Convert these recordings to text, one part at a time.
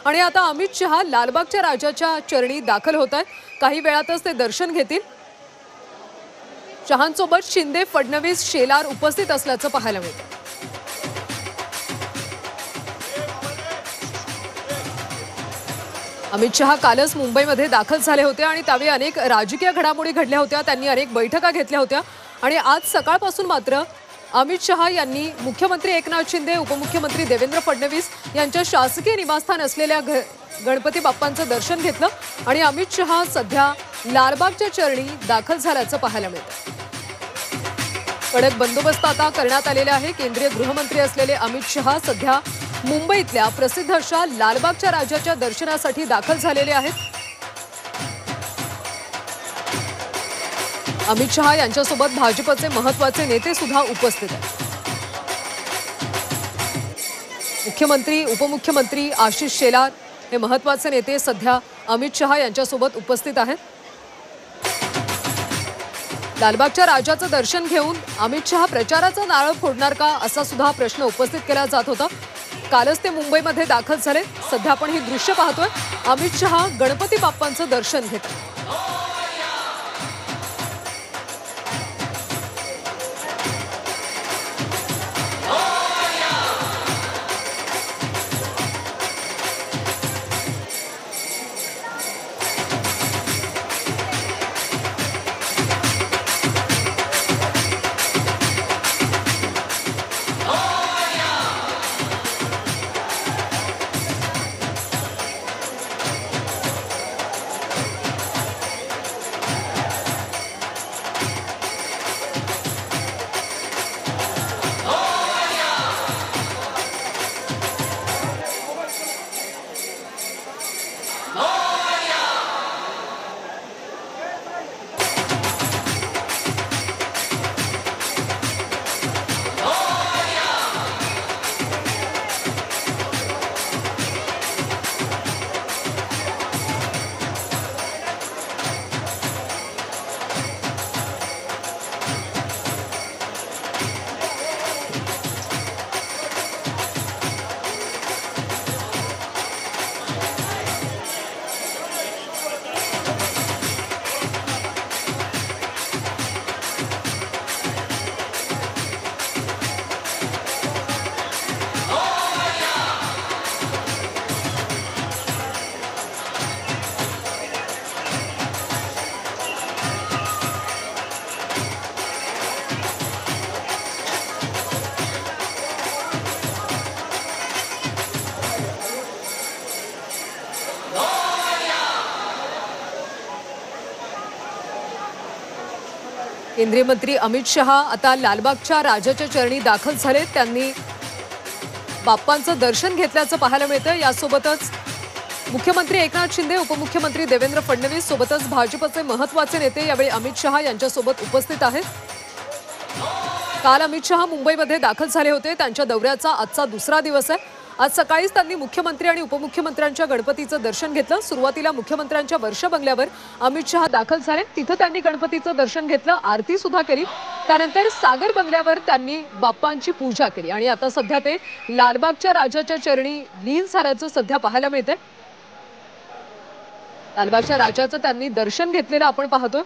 आणि आता अमित शहा लालबागच्या राजाच्या चरणी दाखल होत आहेत। काही वेळातच ते दर्शन घेतील। शहांसोबत शिंदे, फडणवीस, शेलार उपस्थित असल्याचं पाहायला मिळतं। अमित शहा कालच मुंबईमध्ये दाखल झाले होते आणि त्यावेळी अनेक राजकीय घडामोडी घडल्या होत्या। त्यांनी अनेक बैठका घेतल्या होत्या आणि आज सकाळपासून मात्र अमित शहा यांनी मुख्यमंत्री एकनाथ शिंदे, उपमुख्यमंत्री देवेंद्र फडणवीस यांच्या शासकीय निवासस्थान असलेल्या गणपती बाप्पांचं दर्शन घेतलं आणि अमित शहा सध्या लालबागच्या चरणी दाखल झाल्याचं पाहायला मिळतं। कडक बंदोबस्त आता करण्यात आलेला आहे। केंद्रीय गृहमंत्री असलेले अमित शहा सध्या मुंबईतल्या प्रसिद्ध अशा लालबागच्या राजाच्या दर्शनासाठी दाखल झालेले आहेत। अमित शहा यांच्यासोबत भाजपचे महत्त्वाचे नेते सुद्धा उपस्थित आहेत। मुख्यमंत्री, उपमुख्यमंत्री आशिष शेलार हे महत्त्वाचे नेते सध्या अमित शहा यांच्यासोबत उपस्थित आहेत। लालबागच्या राजाचं दर्शन घेऊन अमित शहा प्रचाराचा नारळ फोडणार का असा सुद्धा प्रश्न उपस्थित केला जात होता। कालच ते मुंबईमध्ये दाखल झाले। सध्या आपण ही दृश्य पाहतोय। अमित शहा गणपती बाप्पांचं दर्शन घेतात। केंद्रीय मंत्री अमित शहा आता लालबागच्या राजाच्या चरणी दाखल झाले। त्यांनी बाप्पांचं दर्शन घेतल्याचं पाहायला मिळतं। यासोबतच मुख्यमंत्री एकनाथ शिंदे, उपमुख्यमंत्री देवेंद्र फडणवीस सोबतच भाजपचे महत्त्वाचे नेते यावेळी अमित शहा यांच्यासोबत उपस्थित आहेत। काल अमित शहा मुंबईमध्ये दाखल झाले होते। त्यांच्या दौऱ्याचा आजचा दुसरा दिवस आहे। आज सकाळीच त्यांनी मुख्यमंत्री आणि उपमुख्यमंत्र्यांच्या गणपतीचं दर्शन घेतलं। सुरुवातीला मुख्यमंत्र्यांच्या वर्षा बंगल्यावर अमित शहा दाखल झाले। तिथं त्यांनी गणपतीचं दर्शन घेतलं, आरती सुद्धा केली। त्यानंतर सागर बंगल्यावर त्यांनी बाप्पांची पूजा केली आणि आता सध्या ते लालबागच्या राजाच्या चरणी लीन झाल्याचं सध्या पाहायला मिळतंय। लालबागच्या राजाचं त्यांनी दर्शन घेतलेलं आपण पाहतोय।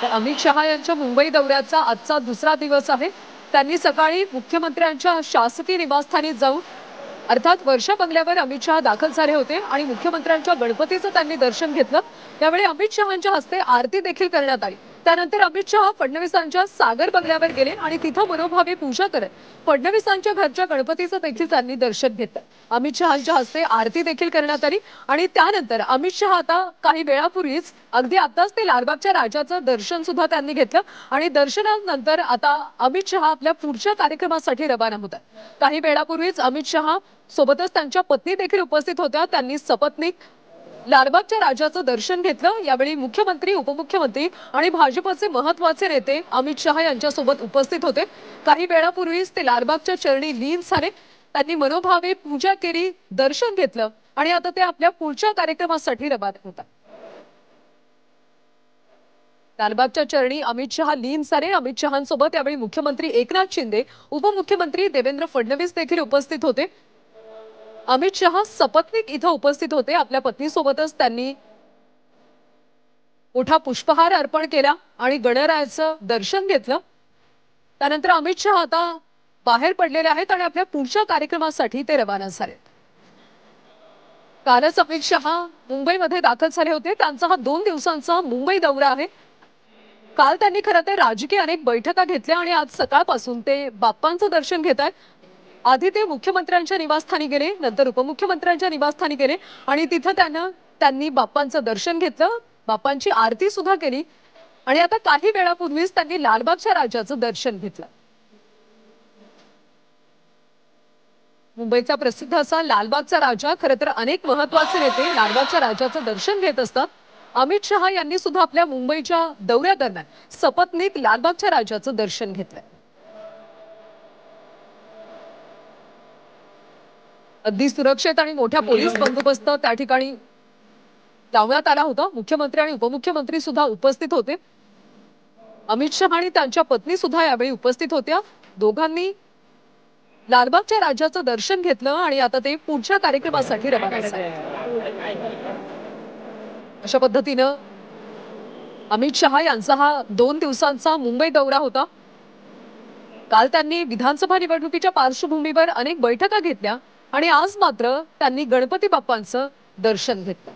तर अमित शहा यांच्या मुंबई दौऱ्याचा आजचा दुसरा दिवस आहे. त्यांनी सकाळी मुख्यमंत्र्यांच्या शासकीय निवासस्थानी जाऊन अर्थात वर्षा बंगल्यावर अमित शहा दाखल झाले होते आणि मुख्यमंत्र्यांच्या गणपतीचं त्यांनी दर्शन घेतलं. यावेळी अमित शहांच्या हस्ते आरती देखील करण्यात आली. त्यानंतर अमित शहा फडणवीसांच्या सागर बंगल्यावर गेले आणि तिथं मनोभावे पूजा करत फडणवीसांच्या घरच्या गणपतीचं देखील त्यांनी दर्शन घेतलं. अमित शहांच्या हस्ते आरती देखील करण्यात आली आणि त्यानंतर अमित शहा आता काही वेळापूर्वीच अगदी आताच ते लालबागच्या राजाचं दर्शन सुद्धा त्यांनी घेतलं आणि दर्शनानंतर आता अमित शहा आपल्या पुढच्या कार्यक्रमासाठी रवाना होतात. काही वेळापूर्वीच अमित शहा सोबतच त्यांच्या पत्नी देखील उपस्थित होत्या. त्यांनी सपत्नीक लालबागच्या राजाचं दर्शन घेतलं. यावेळी मुख्यमंत्री, उपमुख्यमंत्री आणि भाजपचे महत्वाचे नेते अमित शहा यांच्यासोबत उपस्थित होते. काही वेळापूर्वीच ते लालबागच्या चरणी लीन झाले. त्यांनी मनोभावे पूजा केली, दर्शन घेतलं आणि आता ते आपल्या पुढच्या कार्यक्रमासाठी रवाना होतात. लालबागच्या चरणी अमित शहा लीन झाले. अमित शहांसोबत यावेळी मुख्यमंत्री एकनाथ शिंदे, उपमुख्यमंत्री देवेंद्र फडणवीस देखील उपस्थित होते. अमित शहा सपत्नीक इथं उपस्थित होते. आपल्या पत्नीसोबतच त्यांनी मोठा पुष्पहार अर्पण केला आणि गणरायाचं दर्शन घेतलं. त्यानंतर अमित शहा आता बाहेर पडलेले आहेत आणि आपल्या पुढच्या कार्यक्रमासाठी ते रवाना झाले. कालच अमित शहा मुंबईमध्ये दाखल झाले होते. त्यांचा हा 2 दिवसांचा मुंबई दौरा आहे. काल त्यांनी खरं तर राजकीय अनेक बैठका घेतल्या आणि आज सकाळपासून ते बाप्पांचं दर्शन घेत आहेत. आधी ते मुख्यमंत्र्यांच्या निवासस्थानी गेले, नंतर उपमुख्यमंत्र्यांच्या निवासस्थानी गेले आणि तिथं त्यांनी बाप्पांचं दर्शन घेतलं, बाप्पांची आरती सुद्धा केली आणि आता काही वेळापूर्वीच त्यांनी लालबागच्या राजाचं दर्शन घेतलं. मुंबईचा प्रसिद्ध असा लालबागचा राजा, खरं तर अनेक महत्वाचे नेते लालबागच्या राजाचं दर्शन घेत असतात. अमित शहा यांनी सुद्धा आपल्या मुंबईच्या दौऱ्यादरम्यान सपत्नीक लालबागच्या राजाचं दर्शन घेतलंय. अगदी सुरक्षित आणि मोठ्या पोलीस बंदोबस्त त्या ठिकाणी लावण्यात आला होता. मुख्यमंत्री आणि उपमुख्यमंत्री सुद्धा उपस्थित होते. अमित शहा आणि त्यांच्या पत्नी सुद्धा यावेळी उपस्थित होत्या. दोघांनी लालबागच्या राजाचं दर्शन घेतलं आणि आता ते पुढच्या कार्यक्रमासाठी रवाना झाले. अशा पद्धतीनं अमित शहा यांचा हा 2 दिवसांचा मुंबई दौरा होता. काल त्यांनी विधानसभा निवडणुकीच्या पार्श्वभूमीवर अनेक बैठका घेतल्या आणि आज मात्र त्यांनी गणपती बाप्पांचं दर्शन घेतलं.